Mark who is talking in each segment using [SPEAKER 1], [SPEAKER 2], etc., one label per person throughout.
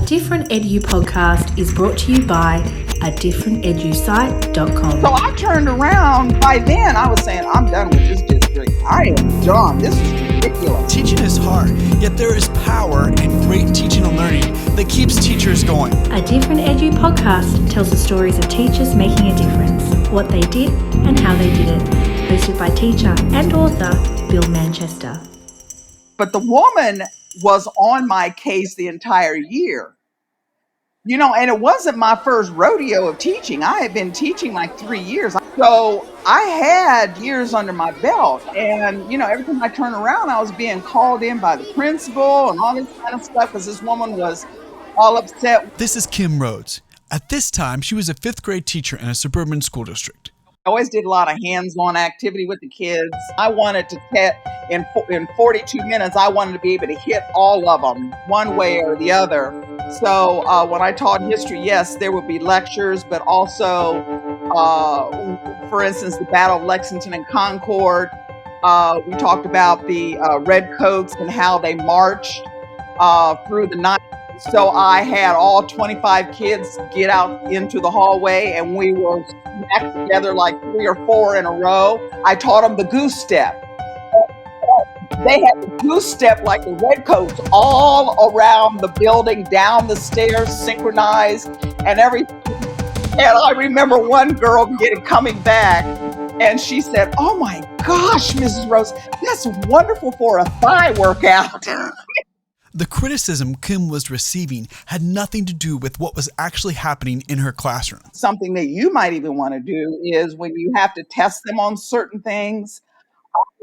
[SPEAKER 1] Different EduPodcast is brought to you by differenteduSite.com.
[SPEAKER 2] So I turned around. By then, I was saying, I'm done with this district. I am done. This is ridiculous.
[SPEAKER 3] Teaching is hard, yet there is power in great teaching and learning that keeps teachers going.
[SPEAKER 1] A Different EduPodcast tells the stories of teachers making a difference, what they did and how they did it. Hosted by teacher and author Bill Manchester.
[SPEAKER 2] But the woman was on my case the entire year. You know, and it wasn't my first rodeo of teaching. I had been teaching like 3 years. So I had years under my belt. And, you know, every time I turned around, I was being called in by the principal and all this kind of stuff because this woman was all upset.
[SPEAKER 3] This is Kim Rhodes. At this time, she was a fifth grade teacher in a suburban school district.
[SPEAKER 2] I always did a lot of hands-on activity with the kids. I wanted to in 42 minutes, I wanted to be able to hit all of them one way or the other. So when I taught history, yes, there would be lectures, but also, for instance, the Battle of Lexington and Concord. We talked about the Redcoats and how they marched through the night. So I had all 25 kids get out into the hallway, and we were smacked together like 3 or 4 in a row. I taught them the goose step. They had the goose step like the Redcoats all around the building, down the stairs, synchronized and everything. And I remember one girl coming back, and she said, "Oh my gosh, Mrs. Rose, that's wonderful for a thigh workout."
[SPEAKER 3] The criticism Kim was receiving had nothing to do with what was actually happening in her classroom.
[SPEAKER 2] Something that you might even want to do is when you have to test them on certain things,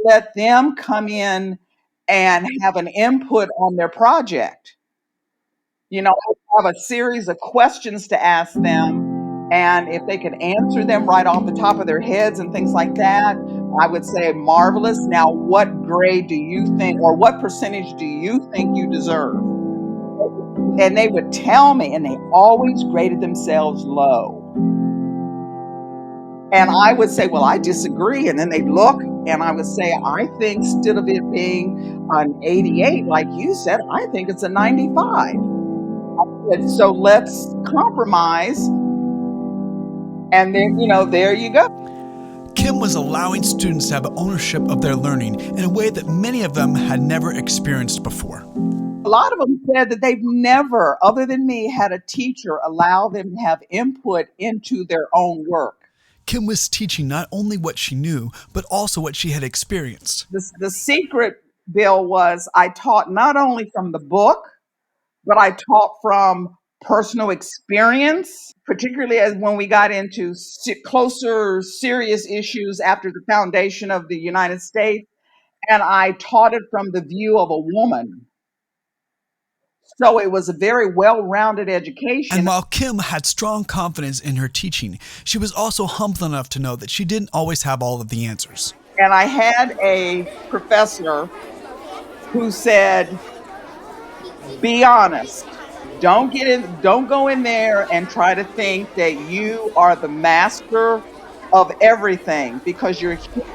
[SPEAKER 2] let them come in and have an input on their project. You know, I have a series of questions to ask them, and if they could answer them right off the top of their heads and things like that, I would say, marvelous. Now, what grade do you think, or what percentage do you think you deserve? And they would tell me, and they always graded themselves low. And I would say, well, I disagree. And then they'd look, and I would say, I think instead of it being an 88, like you said, I think it's a 95. So let's compromise. And then, you know, there you go.
[SPEAKER 3] Kim was allowing students to have ownership of their learning in a way that many of them had never experienced before.
[SPEAKER 2] A lot of them said that they've never, other than me, had a teacher allow them to have input into their own work.
[SPEAKER 3] Kim was teaching not only what she knew, but also what she had experienced.
[SPEAKER 2] The secret, Bill, was I taught not only from the book, but I taught from personal experience, particularly as when we got into closer, serious issues after the foundation of the United States. And I taught it from the view of a woman. So it was a very well-rounded education.
[SPEAKER 3] And while Kim had strong confidence in her teaching, she was also humble enough to know that she didn't always have all of the answers.
[SPEAKER 2] And I had a professor who said, be honest. Don't go in there and try to think that you are the master of everything, because you're human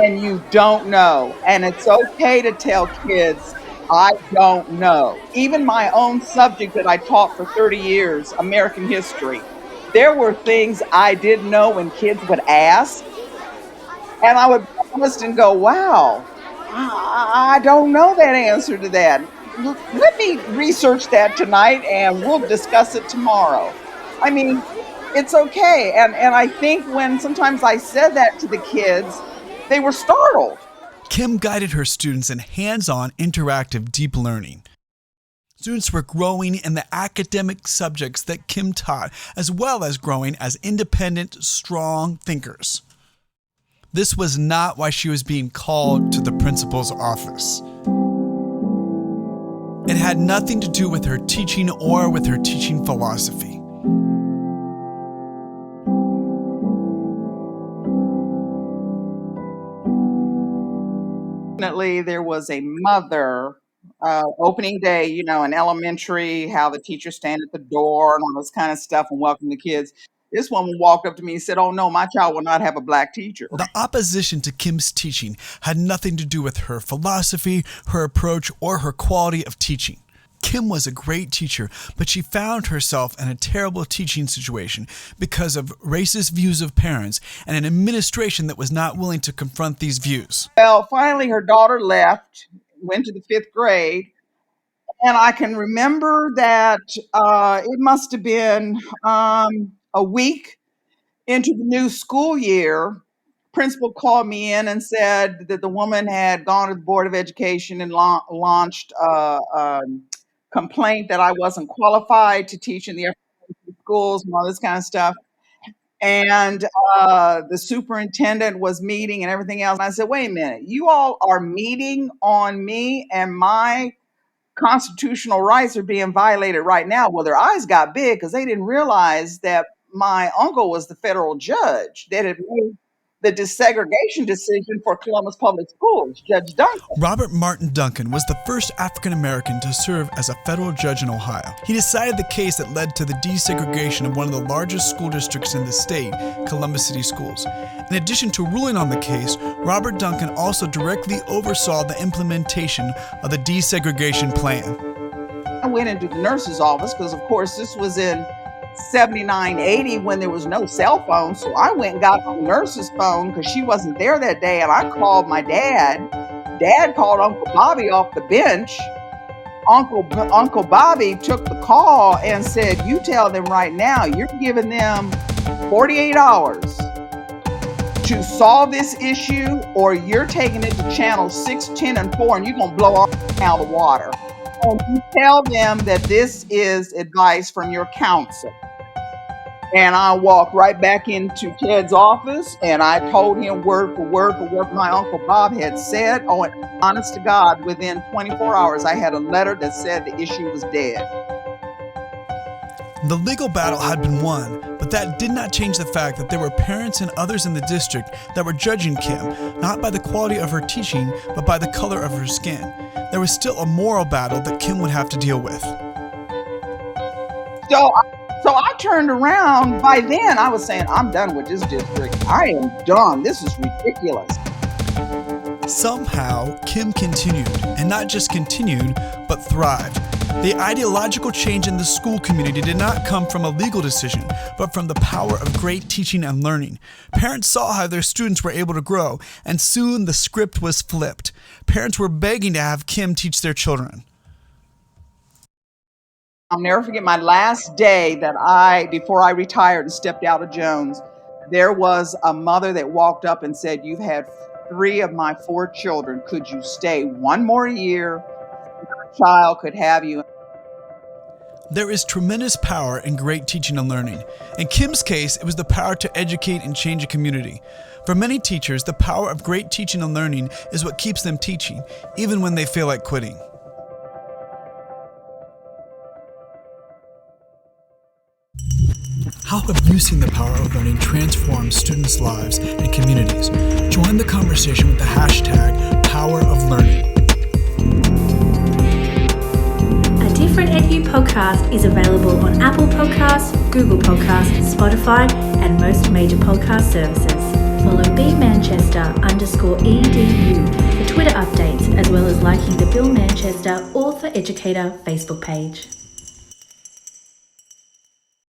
[SPEAKER 2] and you don't know. And it's okay to tell kids, I don't know. Even my own subject that I taught for 30 years, American history, there were things I didn't know when kids would ask. And I would be honest and go, wow, I don't know that answer to that. Let me research that tonight and we'll discuss it tomorrow. I mean, it's okay. And I think when sometimes I said that to the kids, they were startled.
[SPEAKER 3] Kim guided her students in hands-on, interactive, deep learning. Students were growing in the academic subjects that Kim taught, as well as growing as independent, strong thinkers. This was not why she was being called to the principal's office. It had nothing to do with her teaching or with her teaching philosophy.
[SPEAKER 2] Definitely, there was a mother, opening day, you know, in elementary, how the teachers stand at the door and all this kind of stuff and welcome the kids. This woman walked up to me and said, oh no, my child will not have a black teacher.
[SPEAKER 3] The opposition to Kim's teaching had nothing to do with her philosophy, her approach, or her quality of teaching. Kim was a great teacher, but she found herself in a terrible teaching situation because of racist views of parents and an administration that was not willing to confront these views.
[SPEAKER 2] Well, finally, her daughter left, went to the 5th grade, and I can remember that it must have been a week into the new school year. Principal called me in and said that the woman had gone to the Board of Education and launched a complaint that I wasn't qualified to teach in the upper schools and all this kind of stuff. And the superintendent was meeting and everything else. And I said, wait a minute, you all are meeting on me and my constitutional rights are being violated right now. Well, their eyes got big because they didn't realize that my uncle was the federal judge that had made the desegregation decision for Columbus Public Schools, Judge Duncan.
[SPEAKER 3] Robert Martin Duncan was the first African American to serve as a federal judge in Ohio. He decided the case that led to the desegregation of one of the largest school districts in the state, Columbus City Schools. In addition to ruling on the case, Robert Duncan also directly oversaw the implementation of the desegregation plan.
[SPEAKER 2] I went into the nurse's office because, of course, this was in 79, 80 when there was no cell phone. So I went and got the nurse's phone because she wasn't there that day. And I called my dad. Dad called Uncle Bobby off the bench. Uncle Bobby took the call and said, you tell them right now, you're giving them 48 hours to solve this issue, or you're taking it to channel 6, 10, and 4, and you're going to blow our out of the water. And you tell them that this is advice from your counsel. And I walked right back into Ted's office and I told him word for word for what my Uncle Bob had said. Oh, and honest to God, within 24 hours, I had a letter that said the issue was dead.
[SPEAKER 3] The legal battle had been won, but that did not change the fact that there were parents and others in the district that were judging Kim, not by the quality of her teaching, but by the color of her skin. There was still a moral battle that Kim would have to deal with.
[SPEAKER 2] So I turned around. By then, I was saying, I'm done with this district. I am done. This is ridiculous.
[SPEAKER 3] Somehow, Kim continued, and not just continued, but thrived. The ideological change in the school community did not come from a legal decision, but from the power of great teaching and learning. Parents saw how their students were able to grow, and soon the script was flipped. Parents were begging to have Kim teach their children.
[SPEAKER 2] I'll never forget my last day before I retired and stepped out of Jones, there was a mother that walked up and said, you've had 3 of my 4 children. Could you stay 1 more year? Your child could have you.
[SPEAKER 3] There is tremendous power in great teaching and learning. In Kim's case, it was the power to educate and change a community. For many teachers, the power of great teaching and learning is what keeps them teaching, even when they feel like quitting. How have you seen the power of learning transform students' lives and communities? Join the conversation with the hashtag #PowerOfLearning.
[SPEAKER 1] A Different EduPodcast is available on Apple Podcasts, Google Podcasts, Spotify, and most major podcast services. Follow BManchester_EDU for Twitter updates, as well as liking the Bill Manchester Author Educator Facebook page.